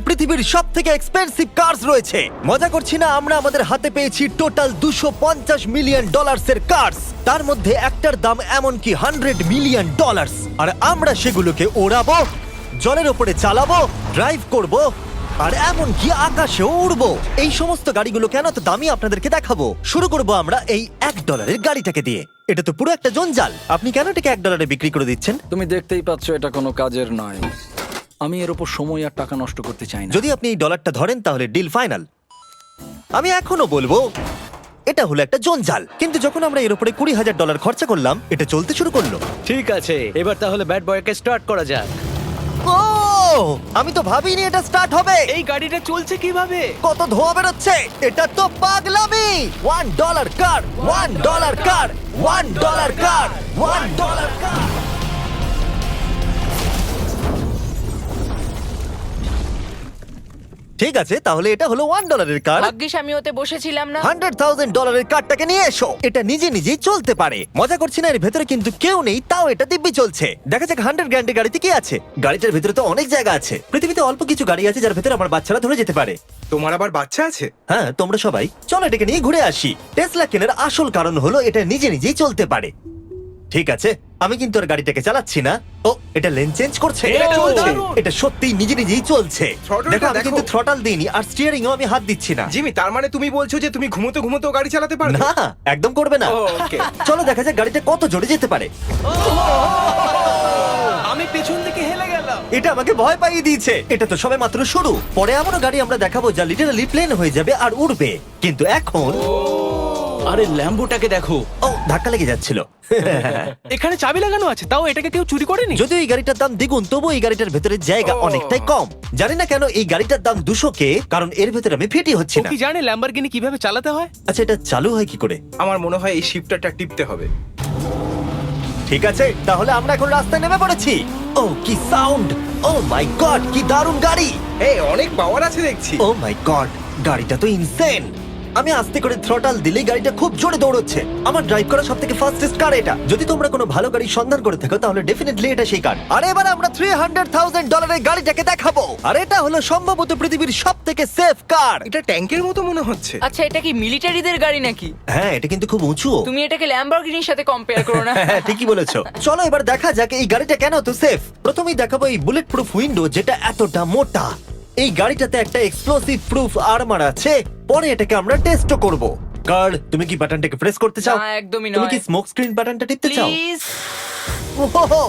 পৃথিবীর সব থেকে এক্সপেন্সিভ কার্স রয়েছে। মজা করছি না, আমরা আমাদের হাতে পেয়েছি টোটাল $250 মিলিয়ন এর কার্স। তার মধ্যে একটার দাম এমনকি $100 মিলিয়ন। আর আমরা সেগুলোকে ওড়াবো, জলের ওপরে চালাবো, ড্রাইভ করব, আর এমনকি আকাশেও উড়বো। এই সমস্ত গাড়িগুলো কেন তো দামি আপনাদেরকে দেখাবো। শুরু করব আমরা এই $1 গাড়িটাকে দিয়ে। এটা তো পুরো একটা জঞ্জাল। আপনি কেন এটাকে $1 বিক্রি করে দিচ্ছেন? তুমি দেখতেই পাচ্ছ এটা কোনো কাজের নয়। আমি এর উপর সময় আর টাকা নষ্ট করতে চাই না। যদি আপনি এই ডলারটা ধরেন তাহলে ডিল ফাইনাল। আমি এখনো বলবো এটা হলো একটা জঞ্জাল, কিন্তু যখন আমরা এর উপরে $20,000 খরচা করলাম, এটা চলতে শুরু করলো। ঠিক আছে, এবার তাহলে ব্যাড বয়কে স্টার্ট করা যাক। ও, আমি তো ভাবিনি এটা স্টার্ট হবে। এই গাড়িটা চলছে কিভাবে? কত ধোঁয়া বেরোচ্ছে, এটা তো পাগলামি। $1 কার, $1 কার, $1 কার, $1 কার। ঠিক আছে, তাহলে এটা হলো $1 কার। ভাগ্যিস আমি ওতে বসেছিলাম না। $100,000 কারটাকে নিয়ে এসো। এটা নিজে নিজেই চলতে পারে। মজা করছি না, এর ভেতরে কিন্তু কেউ নেই, তাও এটা দিব্যি চলছে। দেখা যাক 100 গ্র্যান্ডের গাড়িতে কি আছে। গাড়িটার ভেতরে তো অনেক জায়গা আছে। পৃথিবীতে অল্প কিছু গাড়ি আছে যার ভেতরে আমার বাচ্চারা ধরে যেতে পারে। তোমার আবার বাচ্চা আছে? হ্যাঁ, তোমরা সবাই চলো এটাকে নিয়ে ঘুরে আসি। টেসলা কেনার আসল কারণ হলো এটা নিজে নিজেই চলতে পারে। ঠিক আছে, আমি কিন্তু আর গাড়িটাকে চালাচ্ছি না। ও, এটা লেন চেঞ্জ করছে। এটা চলছে। এটা সত্যিই নিজে নিজেই চলছে। Throttle-টা দেখো, আমি দেখো। কিন্তু থ্রটাল দিইনি, আর স্টিয়ারিংও আমি হাত দিচ্ছি না। জিমি, তার মানে তুমি বলছো যে তুমি ঘুমোতে ঘুমোতেও গাড়ি চালাতে পারবে? না, একদম করবে না। ওকে। চলো দেখা যাক গাড়িটা কত জোরে যেতে পারে। আমি পেছন থেকে হেলে গেলাম। এটা আমাকে ভয় পাইয়ে দিয়েছে। এটা তো সবে মাত্র শুরু। পরে এমনও গাড়ি আমরা দেখাবো যা লিটারালি প্লেন হয়ে যাবে আর উড়বে। কিন্তু এখন আরে ল্যাম্বোটাকে দেখো, ও, ধাক্কা লেগে যাচ্ছিল। এখানে চাবি লাগানো আছে, তাও এটাকে কেউ চুরি করেনি। যদিও এই গাড়িটার দাম দ্বিগুণ, তবু এই গাড়িটার ভেতরে জায়গা অনেকটাই কম। জানি না কেন এই গাড়িটার দাম 200K, কারণ এর ভেতরে আমি ফিটি হচ্ছি ও না। কি জানে ল্যাম্বরগিনি কিভাবে চালাতে হয়? আচ্ছা, এটা চালু হয় কি করে? আমার মনে হয় এই শিফটারটা টিপতে হবে। ঠিক আছে, তাহলে আমরা এখন রাস্তায় নেমে পড়েছি। ও, কি সাউন্ড! ও মাই গড, কি দারুণ গাড়ি! এই অনেক পাওয়ার আছে দেখছি। ও মাই গড, গাড়িটা তো ইনসেন। আমি আস্তে করে থ্রটাল দিলেই গাড়িটা খুব জোরে দৌড়চ্ছে। আমার ড্রাইভ করা সবথেকে ফাস্টেস্ট কার এটা। যদি তোমরা কোনো ভালো গাড়ি সন্ধান করে থাকো তাহলে ডেফিনেটলি এটা সেই কার। আর এবার আমরা $300,000 গাড়িটাকে দেখাবো। আর এটা হলো সম্ভবত পৃথিবীর সবথেকে সেফ কার। এটা ট্যাঙ্কের মতো মনে হচ্ছে। আচ্ছা, এটা কি মিলিটারিদের গাড়ি নাকি? হ্যাঁ, এটা কিন্তু খুব উঁচু। তুমি এটাকে ল্যাম্বরগিনির সাথে কম্পেয়ার করো না। হ্যাঁ, ঠিকই বলেছো। চলো এবার দেখা যাক এই গাড়িটা কেন তো সেফ। প্রথমেই দেখাবো এই বুলেট প্রুফ উইন্ডো, যেটা এতটা মোটা। এই গাড়িটাতে একটা এক্সপ্লোসিভ প্রুফ আর্মার আছে। পরে এটাকে আমরা টেস্টও করব। কার্ল, তুমি কি বাটনটাকে প্রেস করতে চাও? না, একদমই তুমি কি নয়। স্মোক স্ক্রিন বাটনটা টিপতে চাও? প্লিজ। ওহো,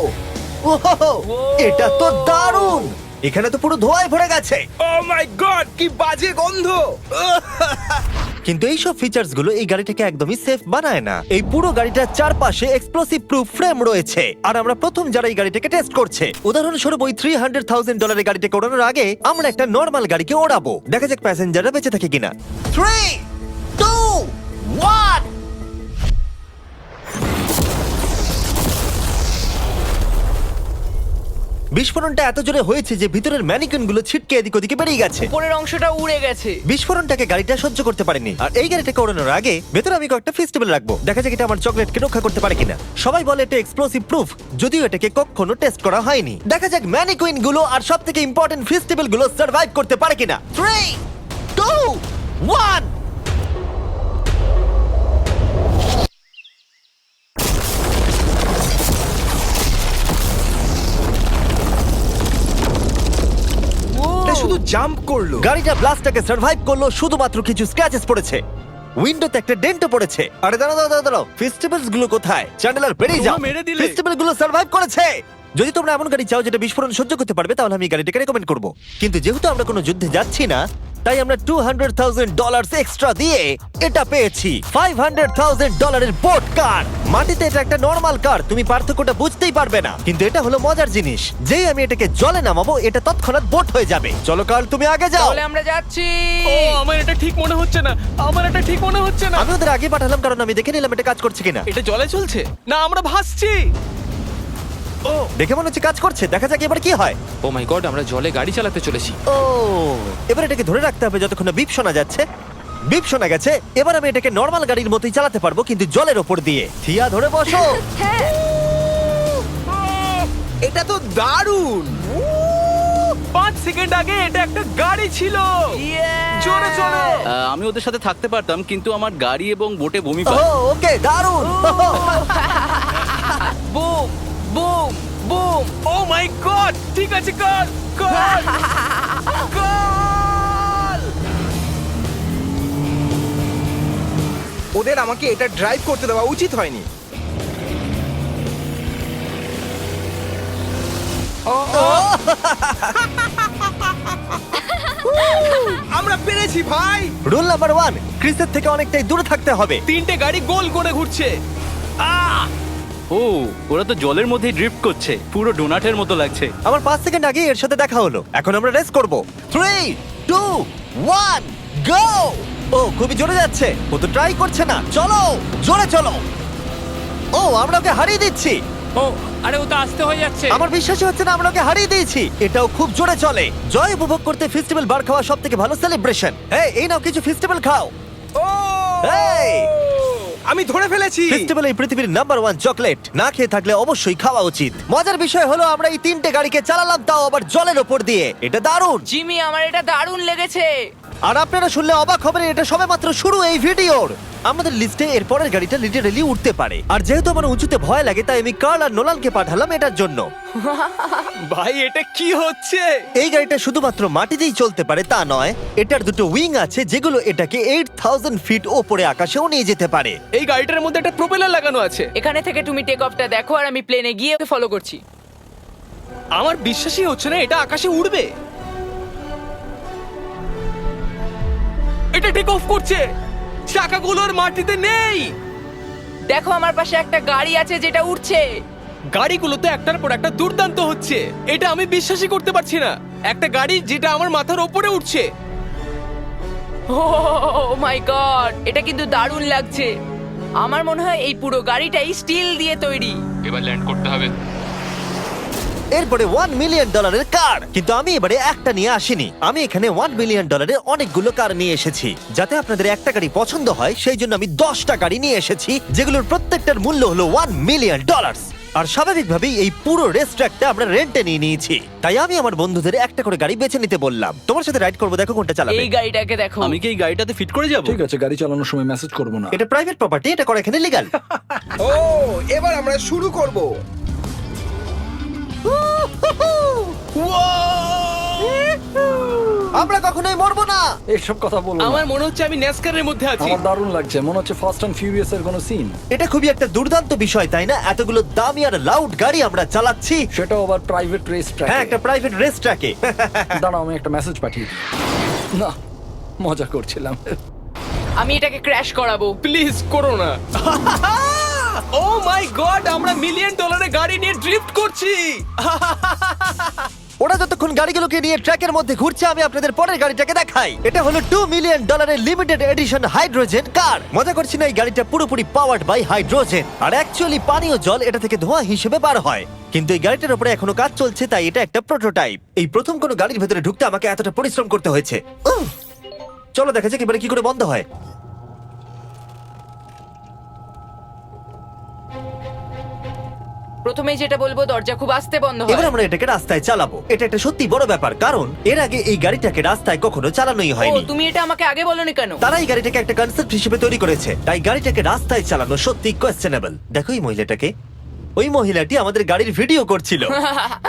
ওহো, এটা তো দারুণ। এখানে তো পুরো ধোঁয়ায় ভরে গেছে। ও মাই গড, কি বাজে গন্ধ! কিন্তু এই সব ফিচার্স গুলো এই গাড়িটাকে একদমই সেফ বানায় না। এই পুরো গাড়িটার চারপাশে এক্সপ্লোসিভ প্রুফ ফ্রেম রয়েছে। আর আমরা প্রথম যারা এই গাড়িটাকে টেস্ট করছে, উদাহরণস্বরূপ ওই $300,000 গাড়িটাকে ওড়ানোর আগে আমরা একটা নর্মাল গাড়িকে ওড়াবো। দেখা যাক প্যাসেঞ্জাররা বেঁচে থাকে কিনা। 3, 2, 1। বিস্ফোরণটা এত জোরে হয়েছে যে ভিতরের ম্যানিকুইন গুলো ছিটকে এদিক ওদিকে বেরিয়ে গেছে। উপরের অংশটা উড়ে গেছে। বিস্ফোরণটাকে গাড়িটা সহ্য করতে পারেনি। আর এই গাড়িটাকে ওড়ানোর আগে ভেতরে আমি কয়েকটা ফেস্টিভ্যাল রাখবো। দেখা যাক এটা আমার চকলেটকে রক্ষা করতে পারে কিনা। সবাই বলে এটা এক্সপ্লোসিভ প্রুফ, যদিও এটাকে কখনো টেস্ট করা হয়নি। দেখা যাক ম্যানিকুইন গুলো আর সবথেকে ইম্পর্টেন্ট ফেস্টিভ্যাল গুলো সার্ভাইভ করতে পারে কিনা। 3, 2, 1। এটা শুধু জাম্প করলো। গাড়িটা ব্লাস্টটাকে সার্ভাইভ করলো, শুধুমাত্র কিছু স্ক্র্যাচেস পড়েছে। উইন্ডোতে একটা ডেন্টও পড়েছে। আরে দাঁড়াও, ফেস্টিভ্যালস গুলো কোথায়? চ্যান্ডেলার বেরিয়ে যাও। তোমরা মেরে দিলে। ফেস্টিভ্যাল গুলো সার্ভাইভ করেছে। যদি তোমরা এমন গাড়ি চাও যেটা বিস্ফোরণ সহ্য করতে পারবে, তাহলে আমি এই গাড়িটাকে রেকমেন্ড করব। কিন্তু যেহেতু আমরা কোনো যুদ্ধে যাচ্ছি না, তাই আমরা $200,000 এক্সট্রা দিয়ে এটা পেয়েছি। $500,000 বোট কার। মাটিতে এটা একটা নর্মাল কার, তুমি পার্থক্যটা বুঝতেই পারবে না। কিন্তু এটা হলো মজার জিনিস, যেই আমি এটাকে জলে নামাবো এটা তৎক্ষণাৎ বোট হয়ে যাবে। চলো কার্ল, তুমি আগে যাও। তাহলে আমরা যাচ্ছি। ও, আমার এটা ঠিক মনে হচ্ছে না, আমার এটা ঠিক মনে হচ্ছে না। আমি ওদের আগে পাঠালাম কারণ আমি দেখে নিলাম এটা কাজ করছে কিনা। এটা জলে চলছে না, আমরা ভাসছি। ও, দেখে মনে হচ্ছে কাজ করছে। দেখা যাক এবার কি হয়। ও মাই গড, আমরা জলে গাড়ি চালাতে চলেছি। ও, এবার এটাকে ধরে রাখতে হবে যতক্ষণ না বিপ শোনা যাচ্ছে। বিপ শোনা গেছে। এবার আমি এটাকে নর্মাল গাড়ির মতোই চালাতে পারবো, কিন্তু জলের ওপর দিয়ে। থিয়া, ধরে বসো। হ্যাঁ। এটা তো দারুণ! 5 সেকেন্ড আগে এটা একটা গাড়ি ছিল। জোরে চলো। আমি ওদের সাথে থাকতে পারতাম কিন্তু আমার গাড়ি এবং বোটে বমি ও পায়। ওকে দারুণ বুম বুম বুম। ও মাই গড, ঠিক আছে, কর কর কর। ওদের আমাকে এটা ড্রাইভ করতে দেওয়া উচিত হয়নি। আমরা পেরেছি ভাই। রুল নাম্বার 1, ক্রিসের থেকে অনেকটাই দূরে থাকতে হবে। 3টে গাড়ি গোল করে ঘুরছে। ও ওরা তো জলের মধ্যে ড্রিফট করছে, পুরো ডোনাটের মতো লাগছে। আমার 5 সেকেন্ড আগে এর সাথে দেখা হলো। এখন আমরা রেস করব। 3 2 1 গো। ও খুবই জোরে যাচ্ছে। ও তো ট্রাই করছে না। চলো জোরে চলো। ও আমরা ওকে হারিয়ে দিচ্ছি। ও আরে ও তো আসতে হয়ে যাচ্ছে। আমার বিশ্বাসই হচ্ছে না আমরা ওকে হারিয়ে দিয়েছি। এটাও খুব জোরে চলে। জয় উপভোগ করতে ফেস্টিভ্যাল বার খাওয়া সব থেকে ভালো সেলিব্রেশন। এই নাও কিছু ফেস্টিভ্যাল খাও। ও এই আমি ধরে ফেলেছি। ফেস্টিভ্যাল এই পৃথিবীর নাম্বার 1 চকলেট। না খেয়ে থাকলে অবশ্যই খাওয়া উচিত। মজার বিষয় হলো আমরা এই 3টে গাড়িকে চালালাম, তাও আবার জলের ওপর দিয়ে। এটা দারুণ। জিমি, আমার এটা দারুণ লেগেছে। আর আপনারা শুনলে অবাক হবেন, এটা সবেমাত্র শুরু এই ভিডিওর। আমাদের লিস্টে এর পরের গাড়িটা লিটারালি উঠতে পারে। আর যেহেতু আমার উঁচুতে ভয় লাগে, তাই আমি কার্ল আর নোলানকে পাঠালাম এটার জন্য। ভাই এটা কি হচ্ছে? এই গাড়িটা শুধুমাত্র মাটিতেই চলতে পারে তা নয়, এটার দুটো উইং আছে যেগুলো এটাকে 8000 ফিট ওপরে আকাশেও নিয়ে যেতে পারে। এই গাড়িটার মধ্যে একটা প্রপেলার লাগানো আছে। এখানে থেকে তুমি টেক অফটা দেখো আর আমি প্লেনে গিয়ে ফলো করছি। আমার বিশ্বাসই হচ্ছে না এটা আকাশে উড়বে। এটা টেক অফ করছে। চাকাগুলোর মাটিতে নেই। দেখো আমার পাশে একটা গাড়ি আছে যেটা উঠছে। গাড়িগুলোতে একটার পর একটা দুর্দান্ত হচ্ছে। এটা আমি বিশ্বাসই করতে পারছি না। একটা গাড়ি যেটা আমার মাথার ওপরে উঠছে। ও মাই গড, এটা কিন্তু দারুণ লাগছে। আমার মনে হয় এই পুরো গাড়িটাই স্টিল দিয়ে তৈরি। এবার ল্যান্ড করতে হবে। এরপরে $1 মিলিয়ন কার। কিন্তু আমি এবারে একটা নিয়ে আসিনি। আমি এখানে $1 মিলিয়ন অনেকগুলো কার নিয়ে এসেছি। যাতে আপনাদের একটা গাড়ি পছন্দ হয় সেই জন্য আমি 10টা গাড়ি নিয়ে এসেছি, যেগুলোর প্রত্যেকটার মূল্য হলো $1 মিলিয়ন। আর স্বাভাবিকভাবেই এই পুরো রেস ট্র্যাকটা আমরা রেন্টে নিয়ে নিয়েছি। তাই আমি আমার বন্ধুদের একটা করে গাড়ি বেছে নিতে বললাম। তোমার সাথে রাইড করবো, দেখো কোনটা চালাবে। এই গাড়িটাকে দেখো। আমি কি এই গাড়িটাতে ফিট করে যাব? ঠিক আছে, গাড়ি চালানোর সময় মেসেজ করবো না। এটা প্রাইভেট প্রপার্টি, এটা করা এখানে লিগ্যাল। ও এবার আমরা শুরু করব। আমরা কখনোই মরবো না। এইসব কথা বলবো না। আমার মনে হচ্ছে আমি ন্যাসকারের মধ্যে আছি। আমার দারুণ লাগছে, মনে হচ্ছে ফাস্ট অ্যান্ড ফিউরিয়াস এর কোনো সিন। এটা খুবই একটা দুর্দান্ত বিষয়, তাই না? এতগুলো দামি আর লাউড গাড়ি আমরা চালাচ্ছি। সেটাও আবার প্রাইভেট রেস ট্র্যাক। হ্যাঁ, একটা প্রাইভেট রেস ট্র্যাকে। দাঁড়াও, আমি একটা মেসেজ পাঠিয়ে দিই। না, মজা করছিলাম। আমি এটাকে ক্র্যাশ করাবো। প্লিজ করো না। ও মাই গড, আমরা $1 মিলিয়ন গাড়ি নিয়ে ড্রিফট করছি। ওরা যতক্ষণ গাড়িগুলোকে নিয়ে ট্র্যাকের মধ্যে ঘুরছে, আমি আপনাদের পরের গাড়িটাকে দেখাই। এটা হলো $2 million limited edition hydrogen car. মজা করছি না, এই গাড়িটা পুরোপুরি পাওয়ার্ড বাই হাইড্রোজেন। আর অ্যাকচুয়ালি পানীয় জল এটা থেকে ধোঁয়া হিসেবে বার হয়। কিন্তু এই গাড়িটার উপরে এখনো কাজ চলছে, তাই এটা একটা প্রোটোটাইপ। এই প্রথম কোনো গাড়ির ভেতরে ঢুকতে আমাকে এতটা পরিশ্রম করতে হয়েছে। চলো দেখা যাক এবারে কি করে বন্ধ হয়। প্রথমেই যেটা বলবো, দরজা খুব আস্তে বন্ধ হয়। এবার আমরা এটাকে রাস্তায় চালাবো। এটা একটা সত্যি বড় ব্যাপার, কারণ এর আগে এই গাড়িটাকে রাস্তায় কখনো চালানোই ও, হয়নি। তুমি এটা আমাকে আগে বলনি কেন? তারা এই গাড়িটাকে একটা কনসেপ্ট হিসেবে তৈরি করেছে, তাই গাড়িটাকে রাস্তায় চালানো সত্যি কোয়েশ্চেনেবল। দেখো এই মহিলাটাকে, ওই মহিলাটি আমাদের গাড়ির ভিডিও করছিল।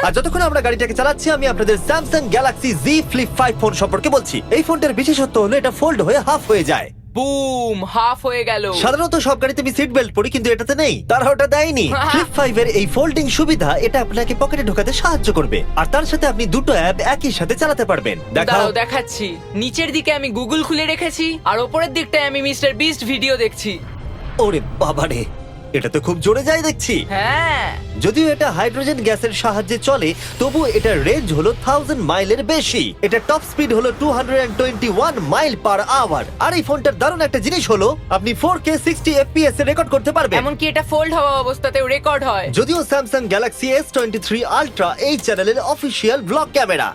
আর যতক্ষণ আমরা গাড়িটাকে চালাচ্ছি, আমি আপনাদের Samsung Galaxy Z Flip 5 phone সম্পর্কে বলছি। এই ফোনটার বিশেষত্ব হলো এটা ফোল্ড হয়ে হাফ হয়ে যায়। বুম, হাফ হয়ে গেল। সাধারণত সব গাড়িতে আমি সিট বেল্ট পরি, কিন্তু এটাতে নেই। তারা ওটা দেয়নি। ফ্লিপ 5 এর এই ফোল্ডিং সুবিধা এটা আপনাকে পকেটে ঢোকাতে সাহায্য করবে। আর তার সাথে আপনি দুটো অ্যাপ একই সাথে চালাতে পারবেন। দেখাও। দাঁড়াও দেখাচ্ছি। নিচের দিকে আমি গুগল খুলে রেখেছি, আর ওপরের দিকটায় আমি মিস্টার বিস্ট ভিডিও দেখছি। ওরে বাবারে, এটা তো খুব জোরে যায় দেখছি। হ্যাঁ, যদিও এটা হাইড্রোজেন গ্যাসের সাহায্যে চলে, তবু এটার রেঞ্জ হলো 1000 মাইলের বেশি। এটা টপ স্পিড হলো 221 মাইল পার আওয়ার। আর এই ফোনটার দারুণ একটা জিনিস হলো আপনি 4K 60 FPS এ রেকর্ড করতে পারবেন। এমনকি এটা ফোল্ড হওয়া অবস্থাতেও রেকর্ড হয়। যদিও স্যামসাং গ্যালাক্সি S23 আলট্রা এই চ্যানেলের অফিসিয়াল ব্লগ ক্যামেরা।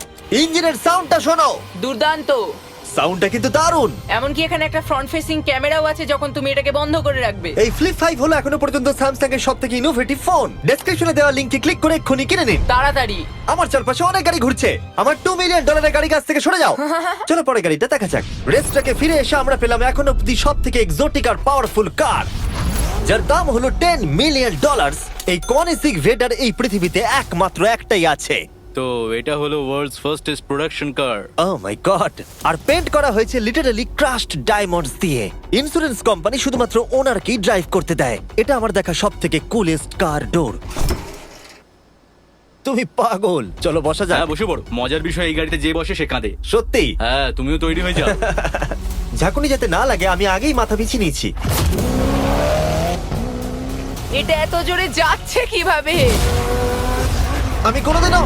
ইঞ্জিনের সাউন্ডটা শোনো। দুর্দান্ত। সাউন্ডটা কিন্তু দারুণ। এমনকি এখানে একটা ফ্রন্ট ফেসিং ক্যামেরাও আছে যখন তুমি এটাকে বন্ধ করে রাখবে। এই ফ্লিপ 5 হলো এখনো পর্যন্ত স্যামসাং এর সবথেকে ইনোভেটিভ ফোন। ডেসক্রিপশনে দেওয়া লিংকে ক্লিক করে এক্ষুনি কিনে নিন। তাড়াতাড়ি। আমার চারপাশে অনেক গাড়ি ঘুরছে। আমার $2 মিলিয়ন গাড়ি কাছ থেকে সরে যাও। চলো পরে গাড়িটা দেখা যাক। রেসটাকে ফিরে এসে আমরা পেলাম এখন অব্দি সবথেকে এক্সোটিক আর পাওয়ারফুল কার, যার দাম হলো $10 মিলিয়ন। এই কনিসিক ভেডার এই পৃথিবীতে একমাত্র একটাই আছে। তো এটা হলো world's fastest production car. Oh my God! আর পেন্ট করা হয়েছে লিটারালি ক্রাশড ডায়মন্ডস দিয়ে। ইন্স্যুরেন্স কোম্পানি শুধুমাত্র ওনারকেই ড্রাইভ করতে দেয়। এটা আমার দেখা সবথেকে কুলেস্ট কার ডোর। তুমি পাগল। চলো বসা যাক। হ্যাঁ বসে পড়ো। মজার বিষয় এই গাড়িতে যে বসে সে কাঁদে। সত্যি হ্যাঁ তুমিও তৈরি হয়ে যাও। ঝাঁকুনি যাতে না লাগে আমি আগেই মাথা পিছিয়ে নিয়েছি। এটা এত জোরে যাচ্ছে কিভাবে? আমি কোনোদিনও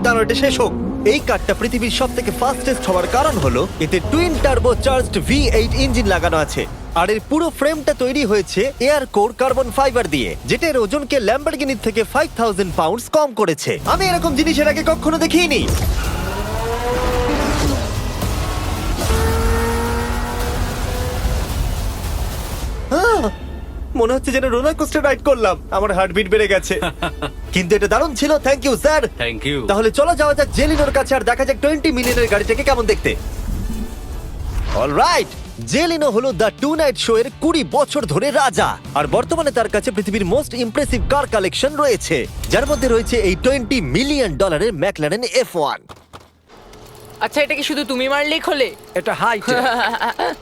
দাঁড়ো, এটা শেষ হোক। এই কারটা পৃথিবীর সব থেকে ফাস্টেস্ট হওয়ার কারণ হলো এতে twin turbo charged V8 engine লাগানো আছে। আর এর পুরো ফ্রেমটা তৈরি হয়েছে এয়ার কোর কার্বন ফাইবার দিয়ে, যেটা এর ওজনকে ল্যাম্বরগিনির থেকে 5000 পাউন্ডস কম করেছে। আমি এরকম জিনিস এর আগে কখনো দেখিনি। মনে হচ্ছে যেন রোলার কোস্টার রাইড করলাম। আমার হার্টবিট বেড়ে গেছে। কিন্তু এটা দারুণ ছিল। Thank you sir. Thank you. তাহলে চলো যাওয়া যাক জেলিনোর কাছে আর দেখা যাক 20 মিলিয়নের গাড়িটাকে কেমন দেখতে। অলরাইট, জেলিনো হলো দ্য টু নাইট শো এর 20 বছর ধরে রাজা। আর বর্তমানে তার কাছে পৃথিবীর মোস্ট ইমপ্রেসিভ কার কালেকশন রয়েছে, যার মধ্যে রয়েছে এই $20 মিলিয়ন ম্যাকলারেন F1। আচ্ছা, এটা কি শুধু তুমি মারলেই খোলে? এটা হাই।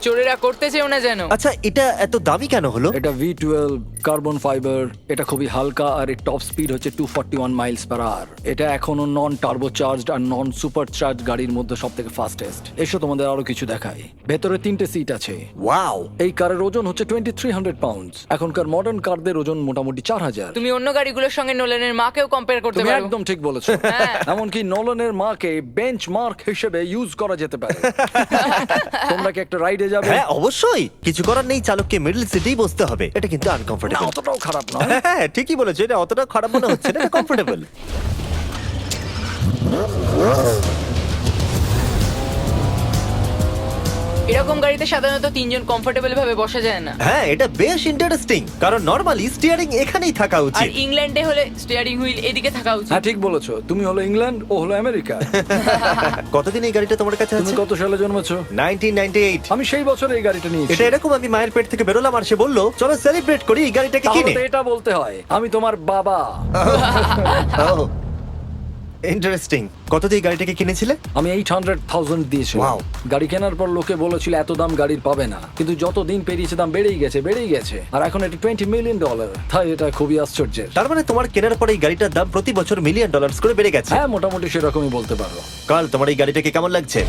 চোরেরা করতে চেও না যেন। আচ্ছা, এটা এত দামি কেন হলো? এটা V12 কার্বন ফাইবার। এটা খুবই হালকা আর এর টপ স্পিড হচ্ছে 241 মাইলস পার আওয়ার। এটা এখনো নন টার্বো চার্জড আর নন সুপার চার্জ গাড়ির মধ্যে সবথেকে ফাস্টেস্ট। এসো তোমাদের আরো কিছু দেখাই। ভেতরে 3টে সিট আছে। ওয়াও! এই কারের ওজন হচ্ছে 2300 পাউন্ডস। এখনকার মডার্ন কারদের ওজন মোটামুটি 4000। তুমি অন্য গাড়িগুলোর সঙ্গে নোলেনের মাকেও কম্পেয়ার করতে তুমি পারো। একদম ঠিক বলেছো। হ্যাঁ। এমনকি নোলানের মাকে বেঞ্চমার্ক হিসেবে ইউজ করা যেতে পারে। তোমরা কি একটা রাইডে যাবে? হ্যাঁ অবশ্যই। কিছু করার নেই, চালককে মিডল সিটেই বসতে হবে। এটা কিন্তু না, আনকমফোর্টেবল। অতটাও খারাপ না। হ্যাঁ ঠিকই বলেছো, এটা অতটা খারাপ মনে হচ্ছে না, কমফোর্টেবল। এরকম গাড়িতে সাধারণত 3 জন কমফোর্টেবল ভাবে বসা যায় না। হ্যাঁ এটা বেশ ইন্টারেস্টিং, কারণ নরমালি স্টিয়ারিং এখানেই থাকা আর উচিত। ইংল্যান্ডে হলে স্টিয়ারিং হুইল এদিকে থাকা উচিত। হ্যাঁ ঠিক বলেছো। তুমি হলো ইংল্যান্ড, ও হলো আমেরিকা। কতদিন এই গাড়িটা তোমার কাছে তুমি আছে? কত সালে জন্মেছো? 1998। আমি সেই বছর এই গাড়িটা নিয়েছি। এটা এরকম, আমি মায়ের পেট থেকে বেরোলাম আর সে বললো চলো সেলিব্রেট করি এই গাড়িটাকে তাহলে কিনে। তো এটা বলতে হয় আমি তোমার বাবা। ইন্টারেস্টিং। কত দিয়ে এই গাড়িটাকে কিনেছিলে? আমি 800,000 দিয়েছি। Wow. গাড়ি কেনার পর লোকে বলেছিল এত দাম গাড়ির পাবে না, কিন্তু যত দিন পেরিয়েছে দাম বেড়েই গেছে। আর এখন এটা $20 মিলিয়ন। তাই এটা খুবই আশ্চর্যের। তার মানে তোমার কেনার পরে এই গাড়িটার দাম প্রতি বছর $1 মিলিয়ন করে বেড়ে গেছে। হ্যাঁ মোটামুটি সেরকমই বলতে পারো। কাল তোমার এই গাড়িটাকে কেমন লাগছে?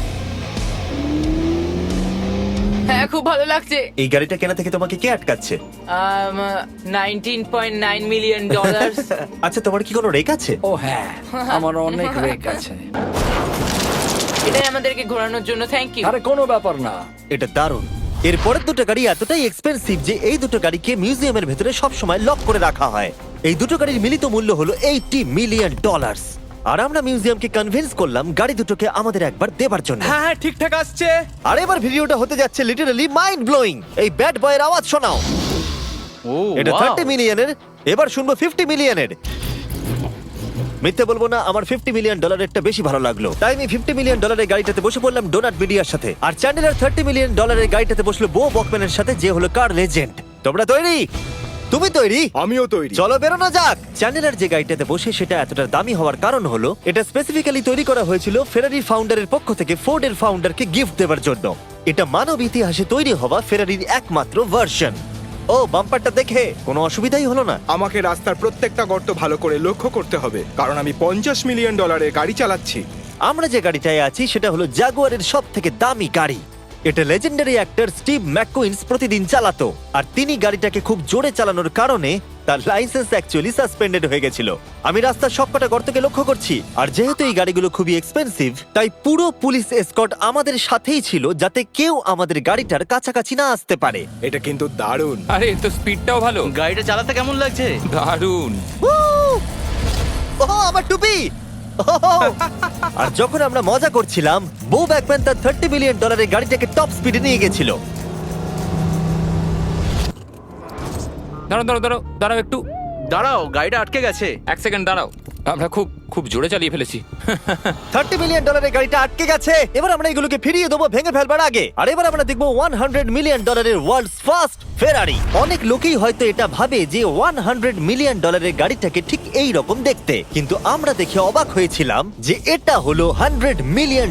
হ্যাঁ খুব ভালো লাগছে। এই গাড়িটা কেনা থেকে তোমাকে কে আটকাচ্ছে? $19.9 মিলিয়ন। আচ্ছা তোমার কি কোনো রেক আছে? ও হ্যাঁ, আমার অনেক রেক আছে। এটাই আমাদেরকে ঘোরানোর জন্য থ্যাংক ইউ। আরে কোনো ব্যাপার না। এটা দারুণ। এর পরের দুটো গাড়ি এতটাই এক্সপেন্সিভ যে এই দুটো গাড়িকে মিউজিয়ামের ভেতরে সব সময় লক করে রাখা হয়। এই দুটো গাড়ির মিলিত মূল্য হলো $80 মিলিয়ন। আর আমরা মিউজিয়ামকে কনভিন্স করলাম গাড়ি দুটোকে আমাদের একবার দেবার জন্য। হ্যাঁ ঠিকঠাক আসছে। আর এবার ভিডিওটা হতে যাচ্ছে লিটারালি মাইন্ড ব্লোয়িং। এই ব্যাড বয়ের আওয়াজ শোনাও। ও এটা wow! 30 মিলিয়নের, এবার শুনবো 50 মিলিয়নের। মিথ্যে বলবো না, আমার $50 মিলিয়ন বেশি ভালো লাগলো। তাই আমি $50 মিলিয়ন গাড়িটাতে বসে পড়লাম ডোনাট মিডিয়ার সাথে। আর চ্যান্ডেলার $30 মিলিয়ন গাড়িটাতে বসলো বো বকম্যানের সাথে, যে হলো কার লেজেন্ড। তোমরা তৈরি? তুমি তৈরি? আমিও তৈরি। চলো বেরোনো যাক। চ্যান্ডেলার যে গাড়িটাতে বসে সেটা এতটা দামি হওয়ার কারণ হলো এটা স্পেসিফিক্যালি তৈরি করা হয়েছিল ফেরারির ফাউন্ডারের পক্ষ থেকে ফোর্ডের ফাউন্ডারকে গিফট দেওয়ার জন্য। এটা মানব ইতিহাসে তৈরি হওয়া ফেরারির একমাত্র ভার্সন। ও বাম্পারটা দেখে কোনো অসুবিধাই হলো না। আমাকে রাস্তার প্রত্যেকটা গর্ত ভালো করে লক্ষ্য করতে হবে, কারণ আমি $50 মিলিয়ন গাড়ি চালাচ্ছি। আমরা যে গাড়িটায় আছি সেটা হলো জাগুয়ারের সব থেকে দামি গাড়ি। এটা লেজেন্ডারি অ্যাক্টর স্টিভ ম্যাককুইন্স প্রতিদিন চালাতো। আর তিনি গাড়িটাকে খুব জোরে চালানোর কারণে তার লাইসেন্স অ্যাকচুয়ালি সাসপেন্ডেড হয়ে গেছিল। আমি রাস্তার সবকটা গর্তকে লক্ষ্য করছি, আর যেহেতু এই গাড়িগুলো খুবই এক্সপেন্সিভ তাই পুরো পুলিশ এসকর্ট আমাদের সাথেই ছিল, যাতে কেউ আমাদের গাড়িটার কাছাকাছি না আসতে পারে। এটা কিন্তু দারুণ। আরে এর তো স্পিডটাও ভালো। গাড়িটা চালাতে কেমন লাগছে? দারুণ। ও আমার টুপি! আর যখন আমরা মজা করছিলাম, বো ব্যাকম্যান তার $30 মিলিয়ন গাড়িটাকে টপ স্পিডে নিয়ে গেছিল। দাঁড়াও দাঁড়াও দাঁড়াও দাঁড়াও একটু দাঁড়াও, গাড়িটা আটকে গেছে। এক সেকেন্ড দাঁড়াও। আমরা খুব খুব জোরে চালিয়ে ফেলেছি। $30 মিলিয়ন গাড়িটা আটকে গেছে। এবার আমরা এগুলোকে ফিরিয়ে দেবো ভেঙে ফেলবার আগে। আর এবার আমরা দেখবো $100 মিলিয়ন ওয়ার্ল্ডস ফার্স্ট ফেরারি। অনেক লোকেই হয়তো এটা ভাবে যে $100 মিলিয়ন গাড়িটাকে ঠিক এই রকম দেখতে, কিন্তু আমরা দেখে অবাক হয়েছিলাম যে এটা হলো $100 মিলিয়ন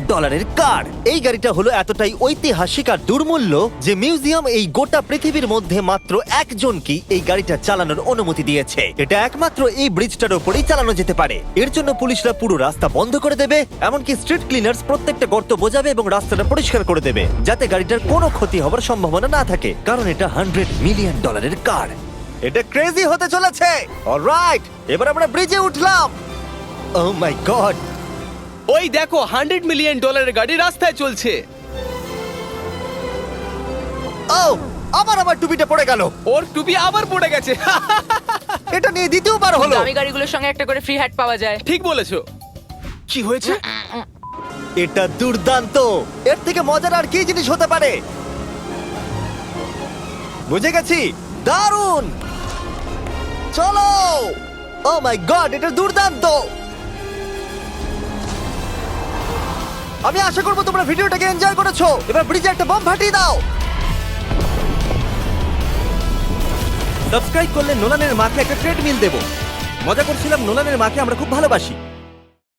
কার। এই গাড়িটা হলো এতটাই ঐতিহাসিক আর দুর্মূল্য যে মিউজিয়াম এই গোটা পৃথিবীর মধ্যে মাত্র একজনকেই এই গাড়িটা চালানোর অনুমতি দিয়েছে। এটা একমাত্র এই ব্রিজটার উপরেই চালানো যেতে পারে। এর জন্য পুলিশরা পুরো রাস্তা বন্ধ করে দেবে, এমনকি স্ট্রিট ক্লিনার্স প্রত্যেকটা গর্ত বোঝাবে এবং রাস্তাটা পরিষ্কার করে দেবে, যাতে গাড়িটার কোনো ক্ষতি হওয়ার সম্ভাবনা না থাকে, কারণ এটা $100 মিলিয়ন কার। এটা ক্রেজি হতে চলেছে। অলরাইট, এবার আমরা ব্রিজে উঠলাম। ও মাই গড, ওই দেখো $100 মিলিয়ন গাড়ি রাস্তায় চলছে। ও আবার আমার টুপিটা পড়ে গেল। ওর টুপি আবার পড়ে গেছে। এটা নিয়ে দ্বিতীয়বার হলো। দামি গাড়িগুলোর সঙ্গে একটা করে ফ্রি হ্যাট পাওয়া যায়। ঠিক বলেছো। কি হয়েছে? এটা দুর্দান্ত। এর থেকে মজার আর কি জিনিস হতে পারে? বুঝে গেছি, দারুণ। চলো। ও মাই গড, এটা দুর্দান্ত। আমি আশা করবো তোমরা ভিডিওটাকে এনজয় করেছো। এবার ব্রিজে একটা বম ফাটিয়ে দাও। সাবস্ক্রাইব করলে নোলানের মাকে একটা ট্রেডমিল দেবো। মজা করছিলাম, নোলানের মাকে আমরা খুব ভালোবাসি।